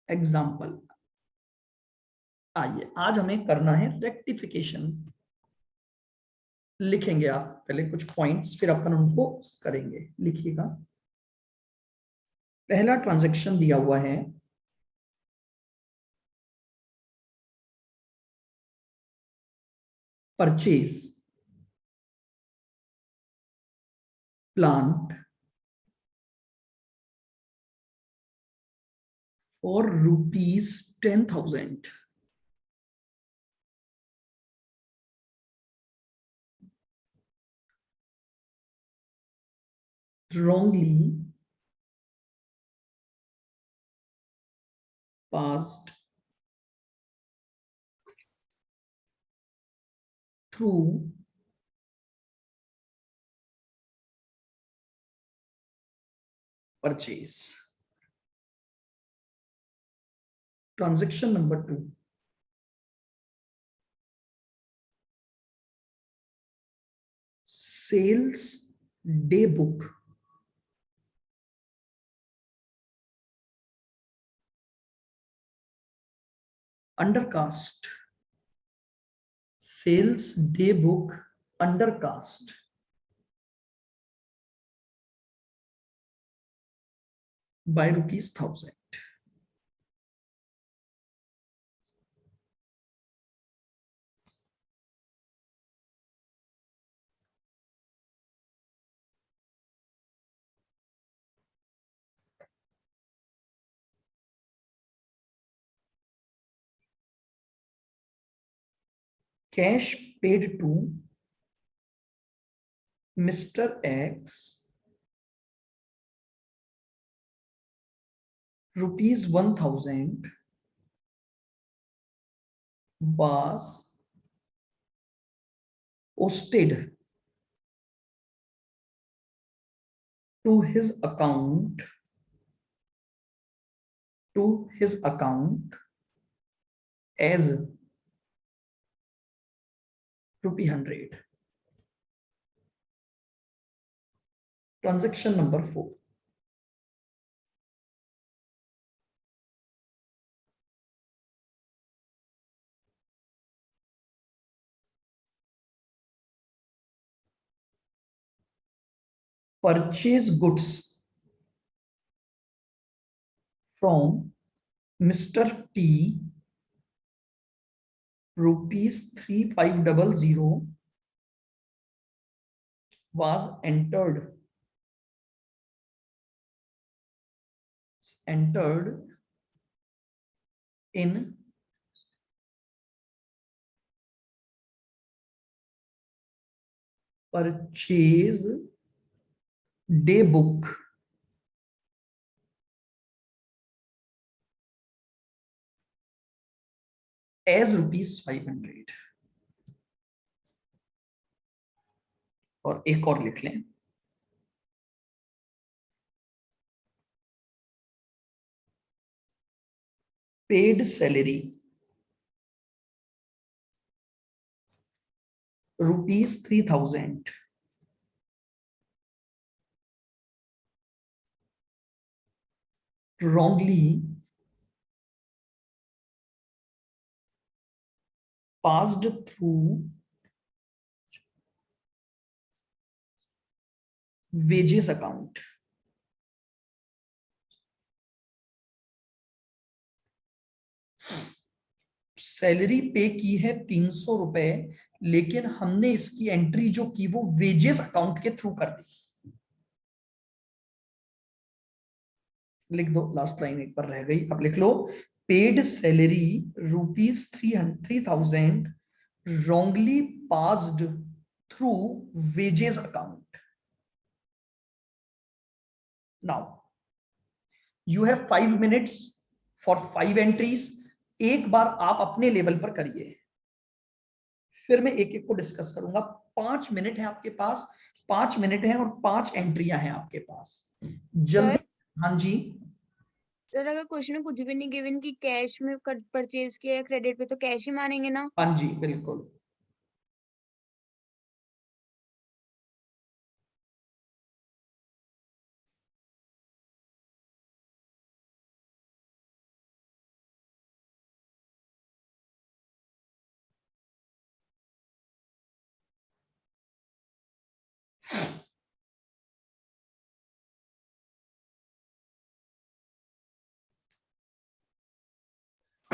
Example. आइए आज हमें करना है रेक्टिफिकेशन। लिखेंगे आप पहले कुछ पॉइंट्स, फिर अपन उनको करेंगे। लिखिएगा। पहला ट्रांजैक्शन दिया हुआ है purchase plant for ₹10,000। wrongly passed through purchase। Transaction number 2, sales day book undercast, sales day book undercast by ₹1,000। Cash paid to Mr. X ₹1,000 was posted to his account as ₹100। Transaction number 4, purchase goods from Mr. T ₹3,500 was entered in purchase day book as ₹500। और एक और लिख लें, paid salary ₹3,000 wrongly passed through wages account। Salary पे की है ₹300, लेकिन हमने इसकी एंट्री जो की वो वेजेस अकाउंट के थ्रू कर दी। लिख दो, लास्ट लाइन एक बार रह गई, अब लिख लो। Paid salary ₹3,000 wrongly passed through wages account। now you have 5 minutes for 5 entries। एक बार आप अपने लेवल पर करिए, फिर मैं एक एक को डिस्कस करूंगा। 5 मिनट है आपके पास, 5 मिनट है और 5 एंट्रियां हैं आपके पास, जल्दी। हाँ जी सर, अगर क्वेश्चन में कुछ भी नहीं गिवन कि कैश में परचेज किया है क्रेडिट पे, तो कैश ही मानेंगे ना? हाँ जी बिल्कुल।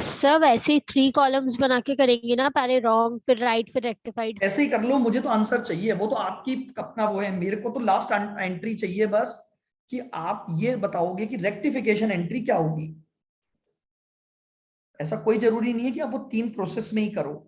सर वैसे ही 3 कॉलम्स बना के करेंगे ना, पहले रॉन्ग फिर राइट फिर रेक्टिफाइड। ऐसे ही कर लो, मुझे तो आंसर चाहिए, वो तो आपकी अपना वो है, मेरे को तो लास्ट एंट्री चाहिए बस, कि आप ये बताओगे कि रेक्टिफिकेशन एंट्री क्या होगी। ऐसा कोई जरूरी नहीं है कि आप वो 3 प्रोसेस में ही करो।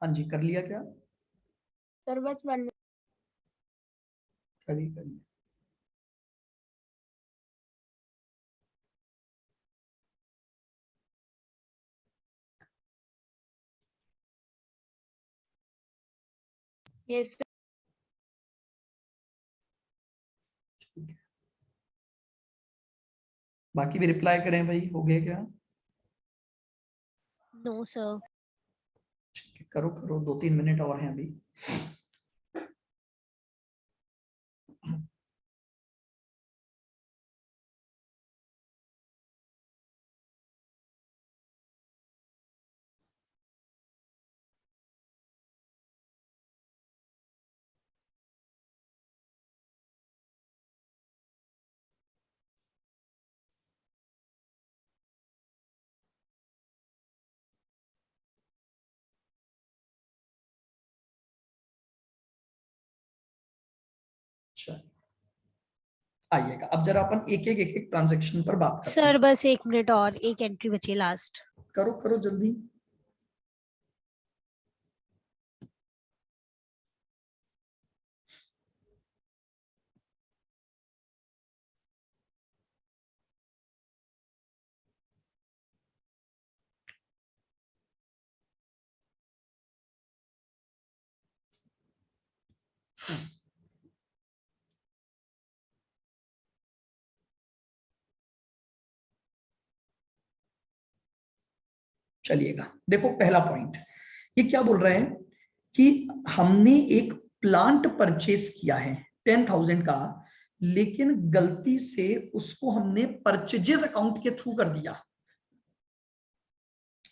हाँ जी, कर लिया क्या? सर बस 1 मिनट। करिए। Yes sir. बाकी भी रिप्लाई करें भाई, हो गया क्या? No sir. करो करो, 2-3 मिनट और हैं अभी। अच्छा, आइएगा अब जरा अपन एक एक ट्रांजेक्शन पर बात करते सर हैं। बस 1 मिनट और, एक एंट्री बची लास्ट। करो करो जल्दी। चलिएगा, देखो पहला पॉइंट ये क्या बोल रहे हैं कि हमने एक प्लांट परचेस किया है 10,000 का, लेकिन गलती से उसको हमने परचेजेस अकाउंट के थ्रू कर दिया।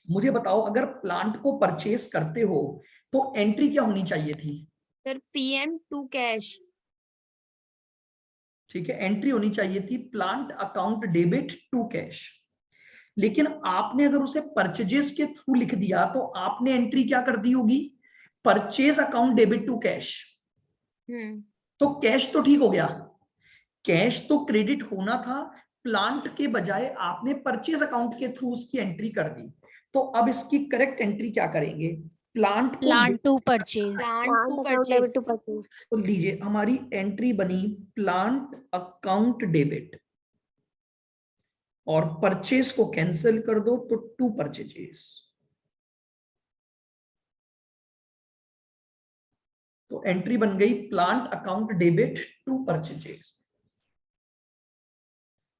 मुझे बताओ, अगर प्लांट को परचेस करते हो तो एंट्री क्या होनी चाहिए थी? Sir PM to cash. ठीक है, एंट्री होनी चाहिए थी plant account debit to cash. लेकिन आपने अगर उसे परचेजेस के थ्रू लिख दिया तो आपने एंट्री क्या कर दी होगी? Purchase account debit to cash. तो कैश तो ठीक हो गया, कैश तो क्रेडिट होना था, प्लांट के बजाय आपने परचेज अकाउंट के थ्रू उसकी एंट्री कर दी। तो अब इसकी करेक्ट एंट्री क्या करेंगे? Plant to purchase. तो लीजिए, हमारी एंट्री बनी प्लांट अकाउंट डेबिट, और परचेज को कैंसिल कर दो तो टू परचेजेस। तो एंट्री बन गई plant account debit to purchases.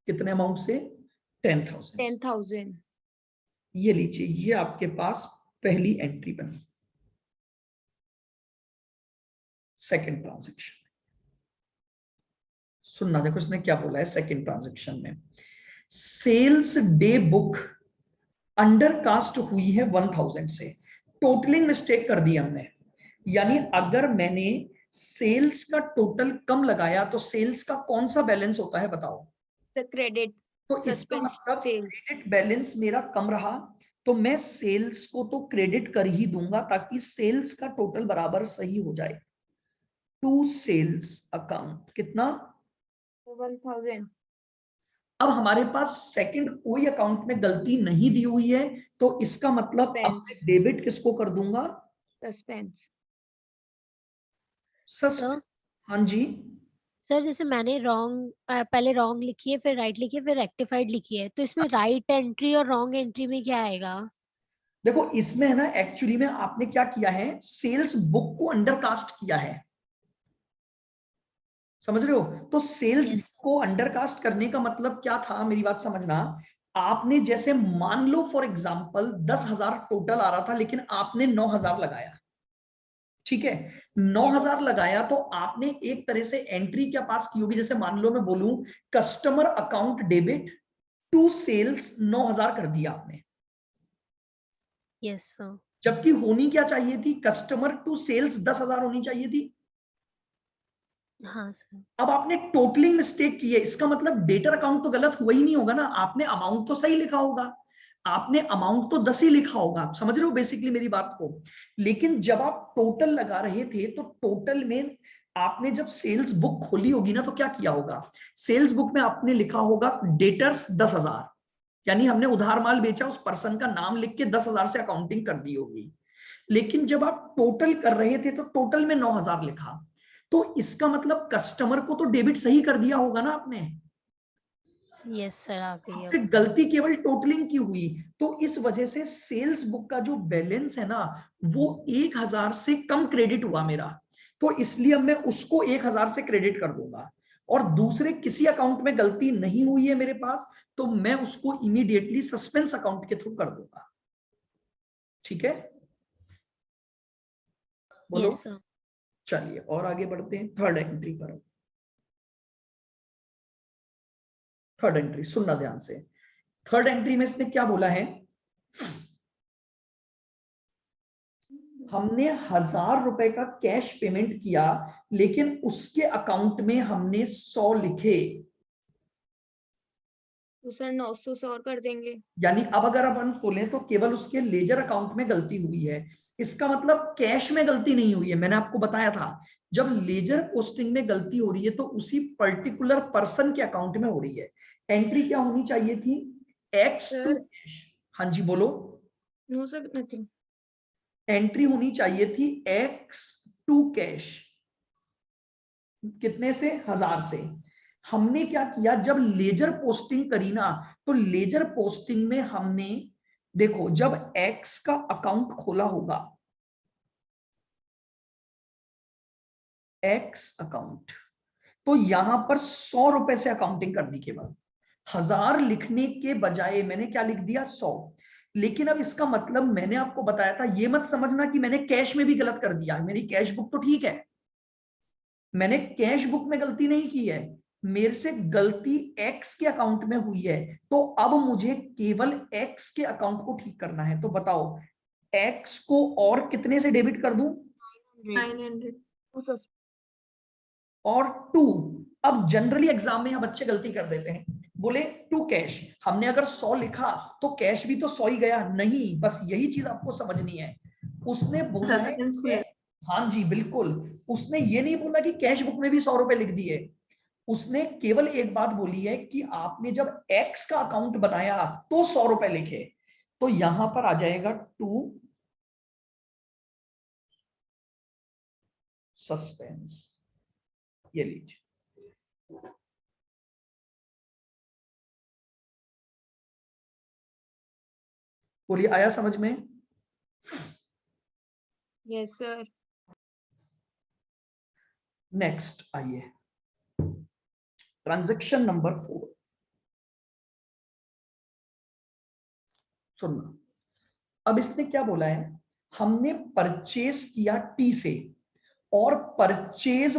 कितने अमाउंट से? 10,000। ये लीजिए, ये आपके पास पहली एंट्री बनी। सेकंड ट्रांजैक्शन सुनना, देखो इसने क्या बोला है सेकंड ट्रांजैक्शन में। सेल्स डे बुक अंडरकास्ट हुई है 1000 से। टोटलिंग मिस्टेक कर दी हमने, यानी अगर मैंने सेल्स का टोटल कम लगाया तो सेल्स का कौन सा बैलेंस होता है बताओ? क्रेडिट। तो इसका मतलब क्रेडिट बैलेंस मेरा कम रहा, तो मैं सेल्स को तो क्रेडिट कर ही दूंगा ताकि सेल्स का टोटल बराबर सही हो जाए। टू सेल्स अकाउंट कितना? 1000। अब हमारे पास सेकंड कोई अकाउंट में गलती नहीं दी हुई है, तो इसका मतलब अब डेबिट किसको कर दूंगा? सस्पेंस। सर, हाँ जी सर जैसे मैंने रॉन्ग पहले रॉन्ग लिखी है, फिर राइट लिखी है, फिर रेक्टिफाइड लिखी है, तो इसमें राइट एंट्री और रॉन्ग एंट्री में क्या आएगा? देखो, इसमें है ना, एक्चुअली में आपने क्या किया है, सेल्स बुक को अंडरकास्ट किया है, समझ रहे हो? तो सेल्स Yes. को अंडरकास्ट करने का मतलब क्या था, मेरी बात समझना। आपने जैसे मान लो फॉर एग्जांपल 10,000 टोटल आ रहा था, लेकिन आपने 9,000 लगाया, ठीक है? 9,000 लगाया तो आपने एक तरह से एंट्री क्या पास की होगी? जैसे मान लो मैं बोलूं customer account debit to sales 9,000 कर दिया आपने। Yes sir. जबकि होनी क्या चाहिए थी? कस्टमर टू सेल्स 10,000 होनी चाहिए थी। हाँ सर। अब आपने टोटलिंग मिस्टेक की है, इसका मतलब डेटर अकाउंट तो गलत हुआ ही नहीं होगा ना, आपने अमाउंट तो सही लिखा होगा, आपने अमाउंट तो 10 ही लिखा होगा। आप समझ रहे हो बेसिकली मेरी बात को? लेकिन जब आप टोटल लगा रहे थे तो टोटल में आपने जब सेल्स बुक खोली होगी ना, तो क्या किया होगा? सेल्स बुक में आपने लिखा होगा डेटर्स 10,000, यानी हमने उधार माल बेचा, उस पर्सन का नाम लिख के 10,000 से अकाउंटिंग कर दी होगी। लेकिन जब आप टोटल कर रहे थे तो टोटल में 9,000 लिखा, तो इसका मतलब कस्टमर को तो डेबिट सही कर दिया होगा ना आपने। यस सर, आ गई आपसे अब। गलती केवल टोटलिंग की हुई, तो इस वजह से सेल्स बुक का जो बैलेंस है ना, वो 1,000 से कम क्रेडिट हुआ मेरा, तो इसलिए अब मैं उसको 1,000 से क्रेडिट कर दूंगा। और दूसरे किसी अकाउंट में गलती नहीं हुई है मेरे पास, तो मैं उसको इमीडिएटली सस्पेंस अकाउंट के थ्रू कर दूंगा। ठीक है, बोलो। Yes sir. चलिए और आगे बढ़ते हैं, थर्ड एंट्री पर। थर्ड एंट्री सुनना ध्यान से। थर्ड एंट्री में इसने क्या बोला है? हमने 1,000 रुपए का कैश पेमेंट किया, लेकिन उसके अकाउंट में हमने 100 लिखे, तो सर 900 से और कर देंगे। यानी अब अगर अपन खोलें तो केवल उसके लेजर अकाउंट में गलती हुई है। इसका मतलब कैश में गलती नहीं हुई है। मैंने आपको बताया था, जब लेजर पोस्टिंग में गलती हो रही है तो उसी पर्टिकुलर पर्सन के अकाउंट में हो रही है। एंट्री क्या होनी चाहिए थी? X to cash. हाँ जी बोलो। No sir, nothing. एंट्री होनी चाहिए थी एक्स टू कैश। कितने से? 1,000 से। हमने क्या किया, जब लेजर पोस्टिंग करी ना, तो लेजर पोस्टिंग में हमने, देखो जब एक्स का अकाउंट खोला होगा, एक्स अकाउंट, तो यहां पर 100 रुपए से अकाउंटिंग कर दी केवल। 1,000 लिखने के बजाय मैंने क्या लिख दिया? 100। लेकिन अब इसका मतलब मैंने आपको बताया था, ये मत समझना कि मैंने कैश में भी गलत कर दिया। मेरी कैश बुक तो ठीक है, मैंने कैश बुक में गलती नहीं की है, मेरे से गलती एक्स के अकाउंट में हुई है, तो अब मुझे केवल एक्स के अकाउंट को ठीक करना है। तो बताओ एक्स को और कितने से डेबिट कर दूं? 900 और 2। अब जनरली एग्जाम में यहाँ बच्चे गलती कर देते हैं, बोले टू कैश। हमने अगर 100 लिखा तो कैश भी तो 100 ही गया। नहीं, बस यही चीज आपको समझनी है। उसने बोला है, हाँ जी बिल्कुल, उसने ये नहीं बोला कि कैश बुक में भी 100 रुपए लिख दिए। उसने केवल एक बात बोली है कि आपने जब एक्स का अकाउंट बनाया तो 100 रुपए लिखे। तो यहां पर आ जाएगा 2 सस्पेंस। ये लीजिए, बोलिए आया समझ में? Yes sir. नेक्स्ट आइए, ट्रांजैक्शन नंबर 4। सुनना, अब इसने क्या बोला है, हमने परचेज किया टी से और परचेज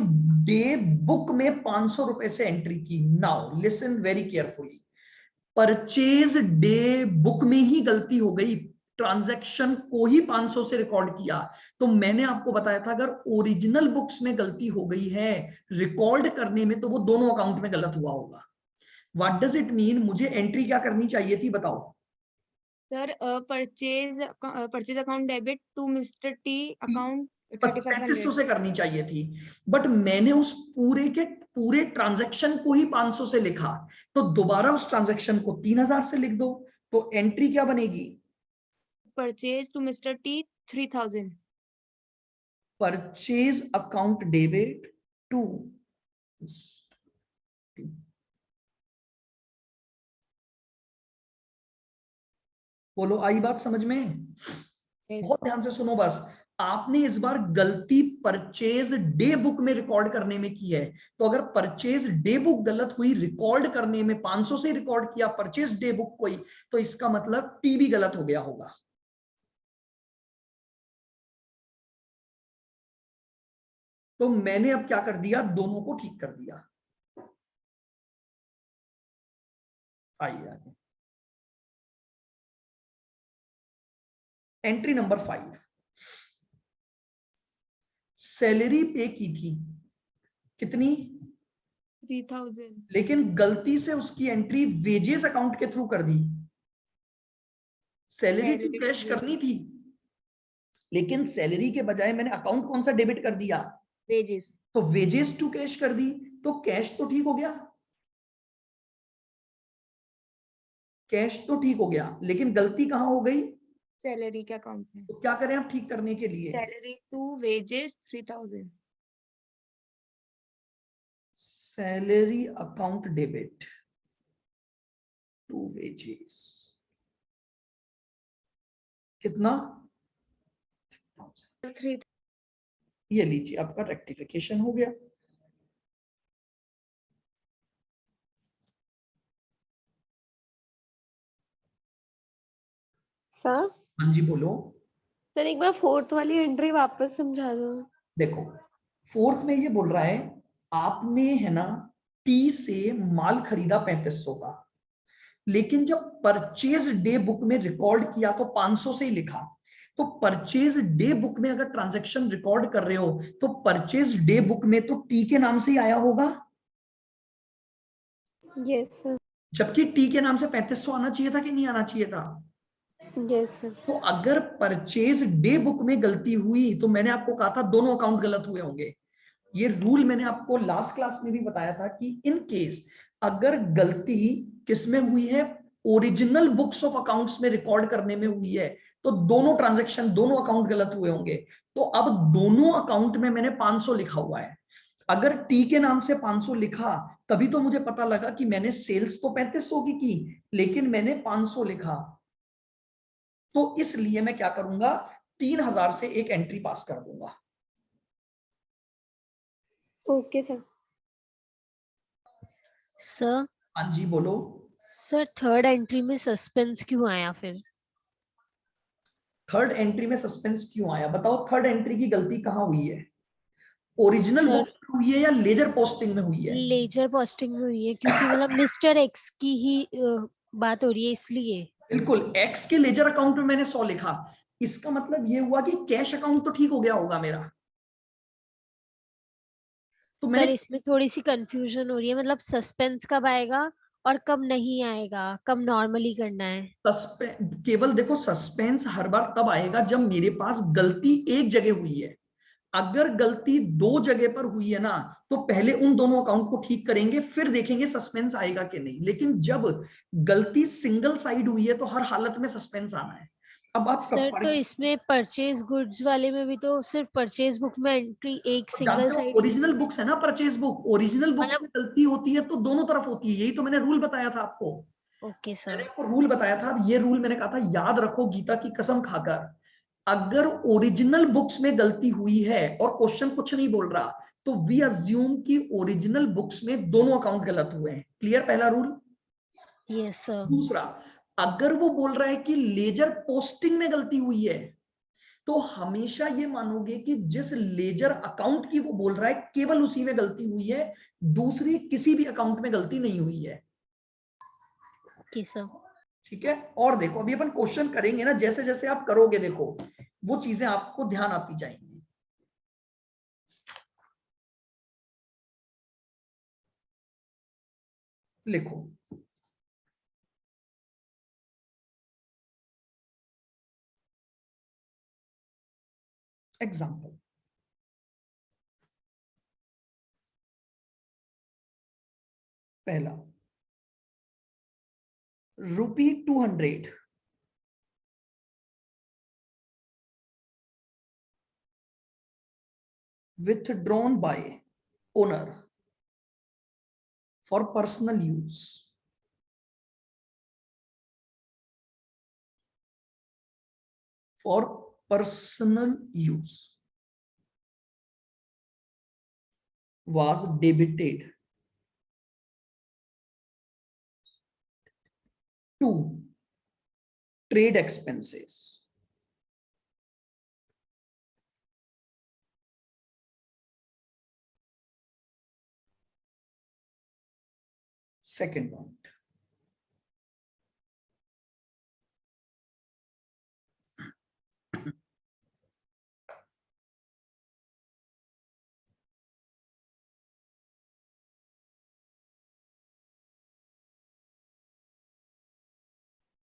डे बुक में 500 रुपए से एंट्री की। Now listen very carefully, purchase day book में ही गलती हो गई, ट्रांजैक्शन को ही 500 से रिकॉर्ड किया। तो मैंने आपको बताया था अगर ओरिजिनल बुक्स में गलती हो गई है रिकॉर्ड करने में, तो वो दोनों अकाउंट में गलत हुआ होगा। What does it mean? मुझे एंट्री क्या करनी चाहिए थी, बताओ? Sir purchase account debit to mister T account 3500 3500। से करनी चाहिए थी, बट मैंने उस पूरे के पूरे ट्रांजैक्शन को ही 500 से लिखा। तो दोबारा उस ट्रांजैक्शन को 3000 से लिख दो, तो एंट्री क्या बनेगी? Purchase to mister T 3000। Purchase account debit to, बोलो आई बात समझ में? बहुत ध्यान से सुनो बस, आपने इस बार गलती परचेज डे बुक में रिकॉर्ड करने में की है। तो अगर परचेज डे बुक गलत हुई, रिकॉर्ड करने में 500 से रिकॉर्ड किया परचेज डे बुक कोई, तो इसका मतलब टी भी गलत हो गया होगा। तो मैंने अब क्या कर दिया, दोनों को ठीक कर दिया। आइए आगे, एंट्री नंबर 5, सैलरी पे की थी कितनी? 3000। लेकिन गलती से उसकी एंट्री वेजेस अकाउंट के थ्रू कर दी। सैलरी तो कैश करनी थी, लेकिन सैलरी के बजाय मैंने अकाउंट कौन सा डेबिट कर दिया? वेजेस। तो वेजेस टू कैश कर दी, तो कैश तो ठीक हो गया, कैश तो ठीक हो गया, लेकिन गलती कहां हो गई? सैलरी के अकाउंट में। तो क्या करें आप ठीक करने के लिए? Salary to wages 3000। Salary account debit to wages, कितना? 3। ये लीजिए आपका रेक्टिफिकेशन हो गया। सर हाँ जी बोलो। सर एक बार फोर्थ वाली एंट्री वापस समझा दो। देखो फोर्थ में ये बोल रहा है आपने है ना टी से माल खरीदा 3500 का, लेकिन जब परचेज डे बुक में रिकॉर्ड किया तो 500 से ही लिखा। तो परचेज डे बुक में अगर ट्रांजैक्शन रिकॉर्ड कर रहे हो तो परचेज डे बुक में तो टी के नाम से ही आया होगा, यस सर। जबकि टी के नाम से 3500 आना चाहिए था कि नहीं आना चाहिए था? Yes sir. तो अगर परचेज डे बुक में गलती हुई तो मैंने आपको कहा था दोनों अकाउंट गलत हुए होंगे। ये रूल मैंने आपको लास्ट क्लास में भी बताया था कि इन केस अगर गलती किसमें हुई है, ओरिजिनल बुक्स ऑफ अकाउंट्स में रिकॉर्ड करने में हुई है, तो दोनों ट्रांजैक्शन दोनों अकाउंट गलत हुए होंगे। तो अब दोनों अकाउंट में मैंने 500 लिखा हुआ है। अगर टी के नाम से 500 लिखा तभी तो मुझे पता लगा कि मैंने सेल्स तो 3500 की लेकिन मैंने 500 लिखा। तो इसलिए मैं क्या करूंगा, 3000 से एक एंट्री पास कर दूंगा। Okay sir. सर हाँ जी बोलो। सर थर्ड एंट्री में सस्पेंस क्यों आया फिर? थर्ड एंट्री में सस्पेंस क्यों आया, बताओ थर्ड एंट्री की गलती कहां हुई है? ओरिजिनल सर बुक्स में हुई है या लेजर पोस्टिंग में हुई है? लेजर पोस्टिंग में हुई है, क्योंकि मतलब मिस्टर एक्स की ही बात हो रही है इसलिए। बिल्कुल, एक्स के लेजर अकाउंट में मैंने 100 लिखा, इसका मतलब ये हुआ कि कैश अकाउंट तो ठीक हो गया होगा मेरा। तो सर मैंने इसमें थोड़ी सी कंफ्यूजन हो रही है, मतलब सस्पेंस कब आएगा और कब नहीं आएगा, कब नॉर्मली करना है। केवल देखो, सस्पेंस हर बार तब आएगा जब मेरे पास गलती एक जगह हुई है। अगर गलती 2 जगह पर हुई है ना, तो पहले उन दोनों अकाउंट को ठीक करेंगे, फिर देखेंगे सस्पेंस आएगा कि नहीं। लेकिन जब गलती सिंगल साइड हुई है तो हर हालत में सस्पेंस आना है। अब आप सर तो इसमें परचेज गुड्स वाले में भी तो सिर्फ परचेज बुक में एंट्री एक सिंगल जानते हो, साइड ही ओरिजिनल हुई है। बुक्स है ना, परचेज बुक, ओरिजिनल बुक्स मतलब में गलती होती है तो दोनों तरफ होती है, यही तो मैंने रूल बताया था आपको। ओके मैंने सर। आपको रूल बताया था, अब ये रूल मैंने कहा था याद रखो गीता की कसम खाकर। अगर ओरिजिनल बुक्स में गलती हुई है और क्वेश्चन कुछ नहीं बोल रहा, तो वी अज्यूम कि ओरिजिनल बुक्स में दोनों अकाउंट गलत हुए हैं। क्लियर पहला रूल। Yes sir. दूसरा, अगर वो बोल रहा है कि लेजर पोस्टिंग में गलती हुई है, तो हमेशा ये मानोगे कि जिस लेजर अकाउंट की वो बोल रहा है केवल उसी में गलती हुई है, दूसरी किसी भी अकाउंट में गलती नहीं हुई है। Okay sir. ठीक है। और देखो, अभी अपन क्वेश्चन करेंगे ना, जैसे जैसे आप करोगे देखो वो चीजें आपको ध्यान आती जाएंगी। लिखो, एग्जाम्पल। पहला, ₹200 withdrawn by owner for personal use was debited to trade expenses. Second point,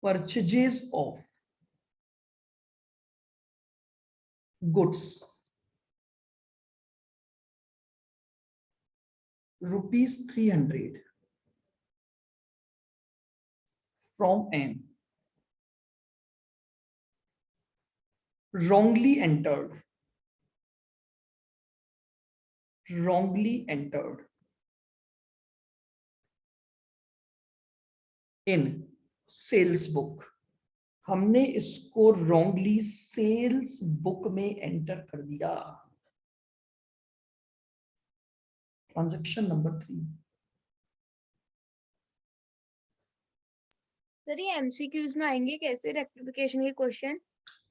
purchases of goods ₹300 from an wrongly entered in sales book। हमने इसको रॉन्गली सेल्स बुक में एंटर कर दिया। Transaction number 3। सर ये MCQs में आएंगे कैसे rectification के क्वेश्चन?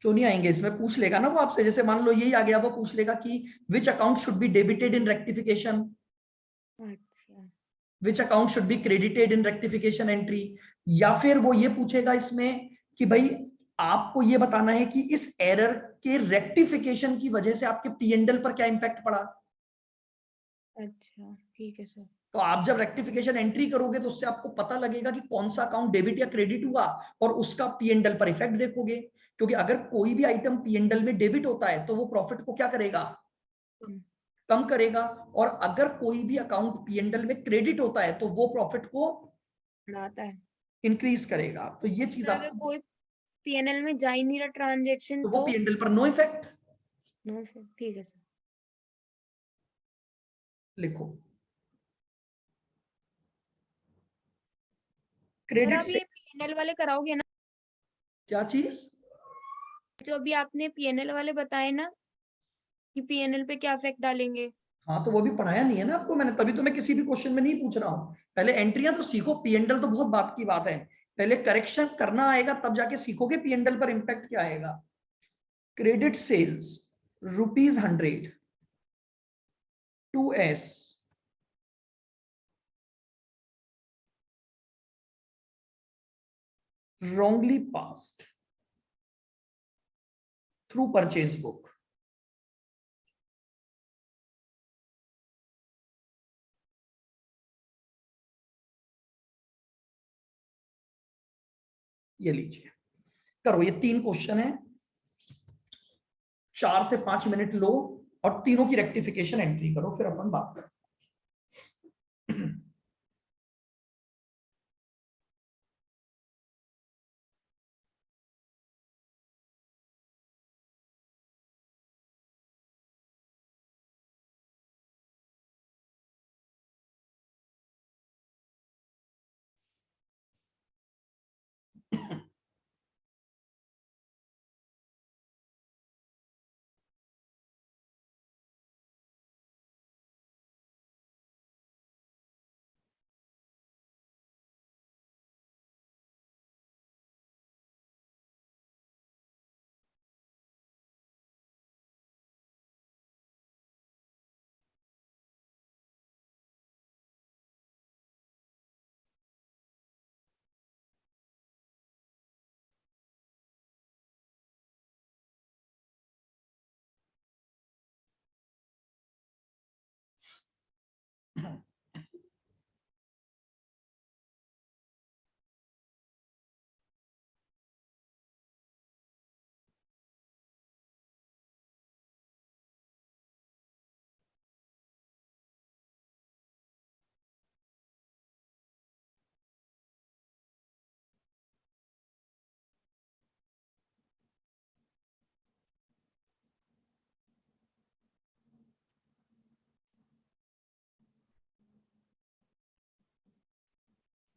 क्यों नहीं आएंगे, इसमें पूछ लेगा ना वो आपसे। जैसे मान लो यही आ गया, वो पूछ लेगा कि which account should be debited in rectification, अच्छा which account should be credited in rectification entry. या फिर वो ये पूछेगा इसमें कि भाई आपको ये बताना है कि इस एरर के रेक्टिफिकेशन की वजह से आपके पीएनएल पर क्या इंपैक्ट पड़ा। अच्छा ठीक है सर। तो आप जब रेक्टिफिकेशन एंट्री करोगे तो उससे आपको पता लगेगा कि कौन सा अकाउंट डेबिट या क्रेडिट हुआ, और उसका पीएनएल पर इफेक्ट देखोगे। क्योंकि अगर कोई भी आइटम पीएनएल में डेबिट होता है तो वो प्रॉफिट को क्या करेगा, कम करेगा। और अगर कोई भी अकाउंट पीएनएल में क्रेडिट होता है तो वो प्रॉफिट को बढ़ाता है। इंक्रीज करेगा। तो ये चीज सर अगर आपको, कोई पीएनएल में जा ही नहीं रहा ट्रांजैक्शन तो वो तो? पीएनएल पर नो इफेक्ट। नो सर, ठीक है सर। लिखो, सर क्रेडिट आप से ये पीएनएल वाले कराओगे ना? क्या चीज, जो अभी आपने पीएनएल वाले बताए ना कि पीएनएल पे क्या इफेक्ट डालेंगे? हाँ तो वो भी पढ़ाया नहीं है ना आपको मैंने, तभी तो मैं किसी भी क्वेश्चन में नहीं पूछ रहा हूँ। पहले एंट्रियां तो सीखो, पीएनएल तो बहुत बात की बात है, पहले करेक्शन करना आएगा तब जाके सीखोगे पीएनएल पर इंपैक्ट क्या आएगा। Credit sales ₹100 2s wrongly passed through purchase book. ये लीजिए, करो। ये 3 क्वेश्चन है, 4 से 5 मिनट लो और तीनों की रेक्टिफिकेशन एंट्री करो, फिर अपन बात करें।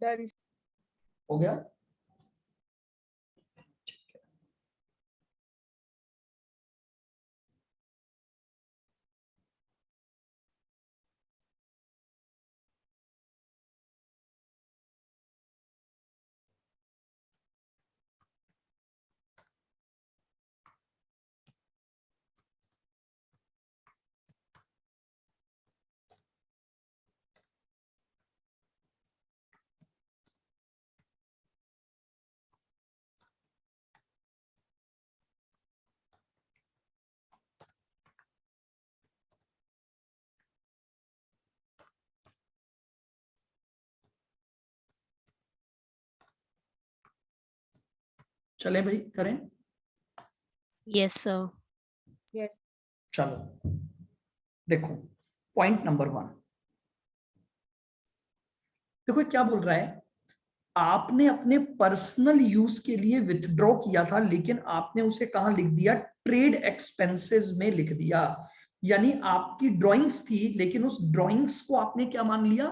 डन। हो गया? चले भाई, करें? Yes sir. यस। चलो देखो, पॉइंट नंबर 1 देखो क्या बोल रहा है। आपने अपने पर्सनल यूज के लिए विथड्रॉ किया था, लेकिन आपने उसे कहां लिख दिया? ट्रेड एक्सपेंसेस में लिख दिया। यानी आपकी ड्राइंग्स थी, लेकिन उस ड्राइंग्स को आपने क्या मान लिया?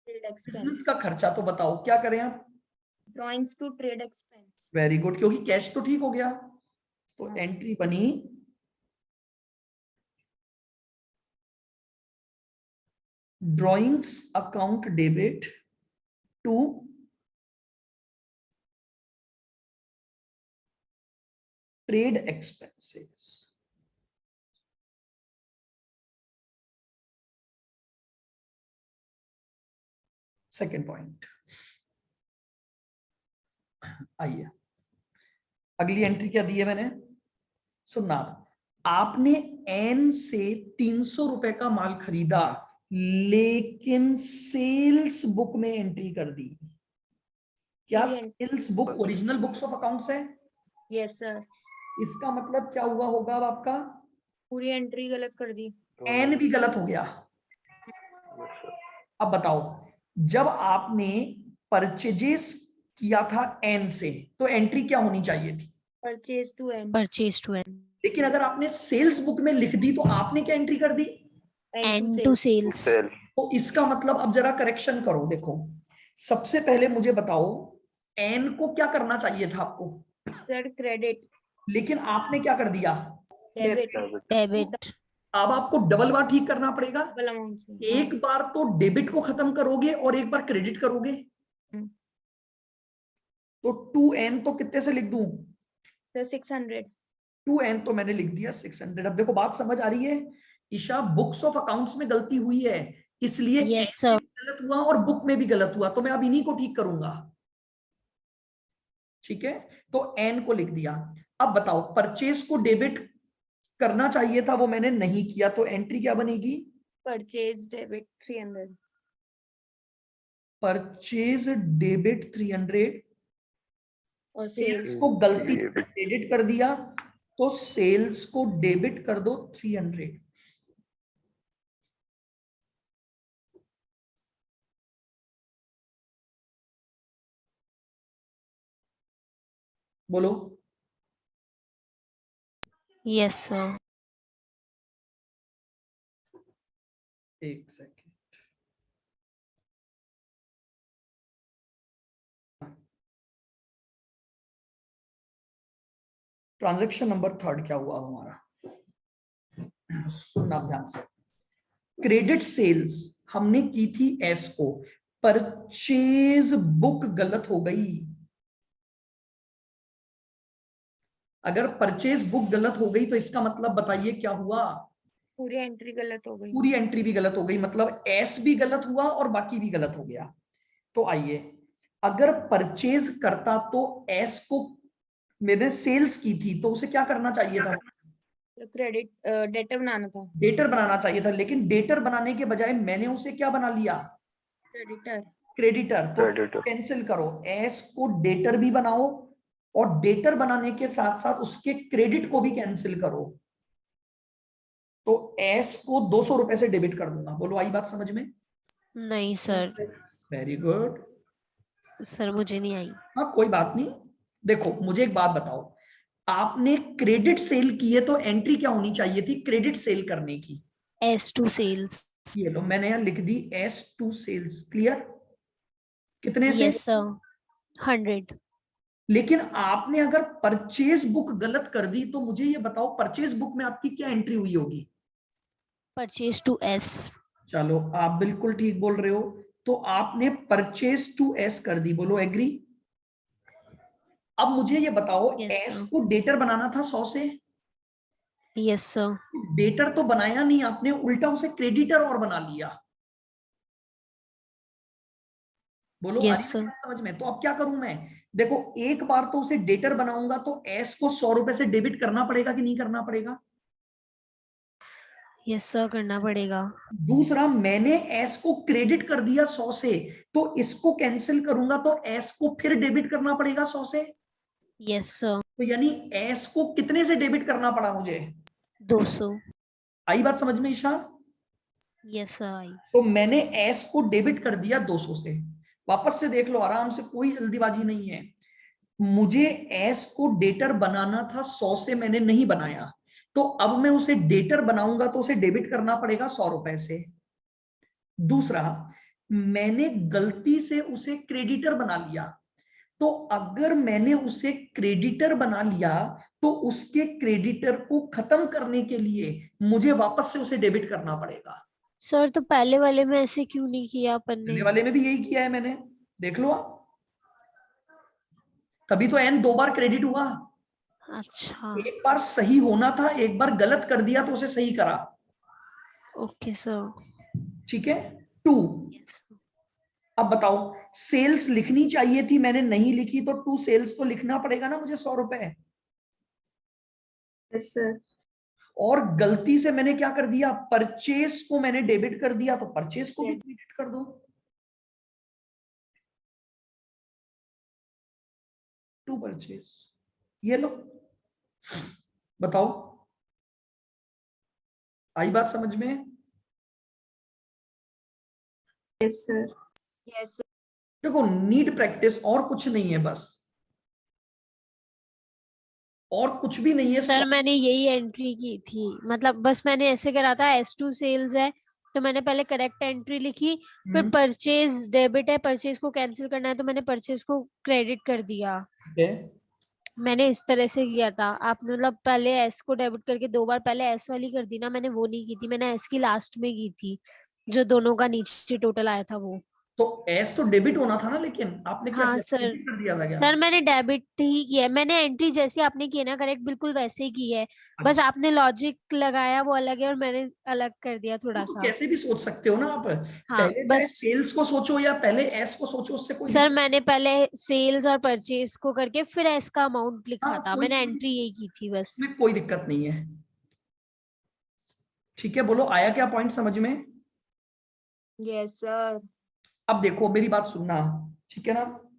Trade business expense. का खर्चा। तो बताओ क्या करें आप? Drawings to trade expense. Very good, क्योंकि कैश तो ठीक हो गया। तो हाँ। एंट्री बनी drawings account debit to trade expenses. Second point, आइए अगली एंट्री क्या दी है मैंने, सुनना। आपने एन से 300 रुपए का माल खरीदा, लेकिन सेल्स बुक में एंट्री कर दी। क्या पूरी entry. Sales book original books of accounts है? Yes sir. इसका मतलब क्या हुआ होगा अब आपका? पूरी एंट्री गलत कर दी। एन भी गलत हो गया। अब बताओ, जब आपने परचेजेस किया था एन से, तो एंट्री क्या होनी चाहिए थी? Purchase to N. Purchase to N. लेकिन अगर आपने सेल्स बुक में लिख दी, तो आपने क्या एंट्री कर दी? N to sales. तो इसका मतलब, अब जरा करेक्शन करो। देखो, सबसे पहले मुझे बताओ, एन को क्या करना चाहिए था आपको? Sir credit. लेकिन आपने क्या कर दिया? डेबिट। डेबिट। अब आपको डबल बार ठीक करना पड़ेगा। डबल अमाउंट से। एक बार तो डेबिट को खत्म करोगे और एक बार क्रेडिट करोगे। हम्म। तो 2n तो कितने से लिख दूं? सर 600। 2n तो मैंने लिख दिया 600। अब देखो बात समझ आ रही है ईशा बुक्स ऑफ अकाउंट्स में गलती हुई है, इसलिए Yes, एन sir. में भी गलत हुआ और बुक में भी गलत हुआ, तो मैं अब इन्हीं को ठीक करूंगा। ठीक है, तो एन को लिख दिया। अब बताओ, परचेज को डेबिट करना चाहिए था, वो मैंने नहीं किया, तो एंट्री क्या बनेगी? परचेज डेबिट 300 परचेज डेबिट 300, और सेल्स सेल्स को गलती से क्रेडिट कर दिया, तो सेल्स को डेबिट कर दो 300। बोलो। Yes, sir. एक सेकेंड, ट्रांजैक्शन नंबर 3 क्या हुआ हमारा, सुनना ध्यान से। क्रेडिट सेल्स हमने की थी एस को, परचेज बुक गलत हो गई। अगर परचेज बुक गलत हो गई तो इसका मतलब बताइए क्या हुआ? पूरी एंट्री गलत हो गई। पूरी एंट्री भी गलत हो गई, मतलब एस भी गलत हुआ और बाकी भी गलत हो गया। तो आइए, अगर परचेज करता तो एस को, मैंने सेल्स की थी तो उसे क्या करना चाहिए था? क्रेडिट डेटर बनाना था। डेटर बनाना चाहिए था, लेकिन डेटर बनाने के बजाय मैंने उसे क्या बना लिया? क्रेडिटर। क्रेडिटर। तो कैंसिल करो, एस को डेटर भी बनाओ और डेटर बनाने के साथ साथ उसके क्रेडिट को भी कैंसिल करो। तो एस को 200 रुपए से डेबिट कर दूंगा। बोलो, आई बात समझ में? नहीं सर, वेरी गुड। सर मुझे नहीं आई। हाँ कोई बात नहीं। देखो मुझे एक बात बताओ, आपने क्रेडिट सेल की है तो एंट्री क्या होनी चाहिए थी क्रेडिट सेल करने की? S2 sales. ये लो, मैंने यहां लिख दी S2 सेल्स। क्लियर? कितने से? Yes, sir. 100. लेकिन आपने अगर परचेज बुक गलत कर दी तो मुझे ये बताओ, परचेज बुक में आपकी क्या एंट्री हुई होगी? Purchase to S. चलो, आप बिल्कुल ठीक बोल रहे हो, तो आपने परचेज टू एस कर दी। बोलो एग्री। अब मुझे ये बताओ, Yes, एस sir. को डेटर बनाना था 100 से, Yes, sir. डेटर तो बनाया नहीं आपने, उल्टा उसे क्रेडिटर और बना लिया। बोलो, आ Yes, रही sir. है बात समझ में? तो अब क्या करूं मैं? देखो, एक बार तो उसे डेटर बनाऊंगा तो एस को 100 रुपए से डेबिट करना पड़ेगा कि नहीं करना पड़ेगा? Yes, sir. करना पड़ेगा। दूसरा, मैंने एस को क्रेडिट कर दिया 100 से, तो इसको कैंसिल करूंगा तो एस को फिर डेबिट करना पड़ेगा 100 से। Yes, sir. तो यानी एस को कितने से डेबिट करना पड़ा मुझे? 200. आई बात समझ में ईशा? Yes, sir. आई। तो मैंने एस को डेबिट कर दिया 200 से। वापस से देख लो आराम से, कोई जल्दीबाजी नहीं है। मुझे एस को डेटर बनाना था 100 से, मैंने नहीं बनाया, तो अब मैं उसे डेटर बनाऊंगा तो उसे डेबिट करना पड़ेगा 100 रुपए से। दूसरा, मैंने गलती से उसे क्रेडिटर बना लिया, तो अगर मैंने उसे क्रेडिटर बना लिया तो उसके क्रेडिटर को खत्म करने के लिए मुझे वापस से उसे डेबिट करना पड़ेगा। सर तो पहले वाले में ऐसे क्यों नहीं किया अपन ने? पहले वाले में भी यही किया है मैंने, देख लो आप। तभी तो एन 2 बार क्रेडिट हुआ। अच्छा। एक बार सही होना था, एक बार गलत कर दिया तो उसे सही करा। Okay sir. ठीक है। 2। यस। अब बताओ, सेल्स लिखनी चाहिए थी, मैंने नहीं लिखी, तो 2 सेल्स तो लिखना पड़ेगा ना मुझे 100 रुपए। Yes sir. और गलती से मैंने क्या कर दिया, परचेस को मैंने डेबिट कर दिया, तो परचेस को भी क्रेडिट कर दो। 2 परचेस, ये लो। बताओ, आई बात समझ में? Yes sir. यस देखो, नीड प्रैक्टिस, और कुछ नहीं है, बस और कुछ भी नहीं है। सर मैंने यही एंट्री की थी, मतलब बस मैंने ऐसे करा था, S2 सेल्स है तो मैंने पहले करेक्ट एंट्री लिखी, फिर परचेज डेबिट है, परचेज को कैंसिल करना है तो मैंने परचेज को क्रेडिट कर दिया। मैंने इस तरह से किया था। आपने मतलब पहले S को डेबिट करके 2 बार पहले S वाली कर दी ना, मैंने वो नहीं की थी, मैंने S की लास्ट में की थी, जो दोनों का नीचे टोटल आया था वो। तो एस तो डेबिट होना था ना, लेकिन आपने क्या हाँ किया, सर। credit कर दिया था क्या? सर मैंने डेबिट ही किया है, मैंने एंट्री जैसी आपने की है ना करेक्ट, बिल्कुल वैसे ही की है, बस अच्छा, आपने लॉजिक लगाया वो अलग है और मैंने अलग कर दिया थोड़ा तो सा। कैसे भी सोच सकते हो ना आप, हाँ पहले चाहे बस सेल्स को सोचो या पहले एस को सोचो, उससे कोई सर दिक्कत। मैंने पहले सेल्स और परचेज को करके फिर एस का अमाउंट लिखा हाँ, था, कोई मैंने कोई एंट्री यही की थी बस। इसमें कोई दिक्कत नहीं है। ठीक है, बोलो आया क्या पॉइंट समझ में? Yes sir. अब देखो मेरी बात सुनना, ठीक है ना,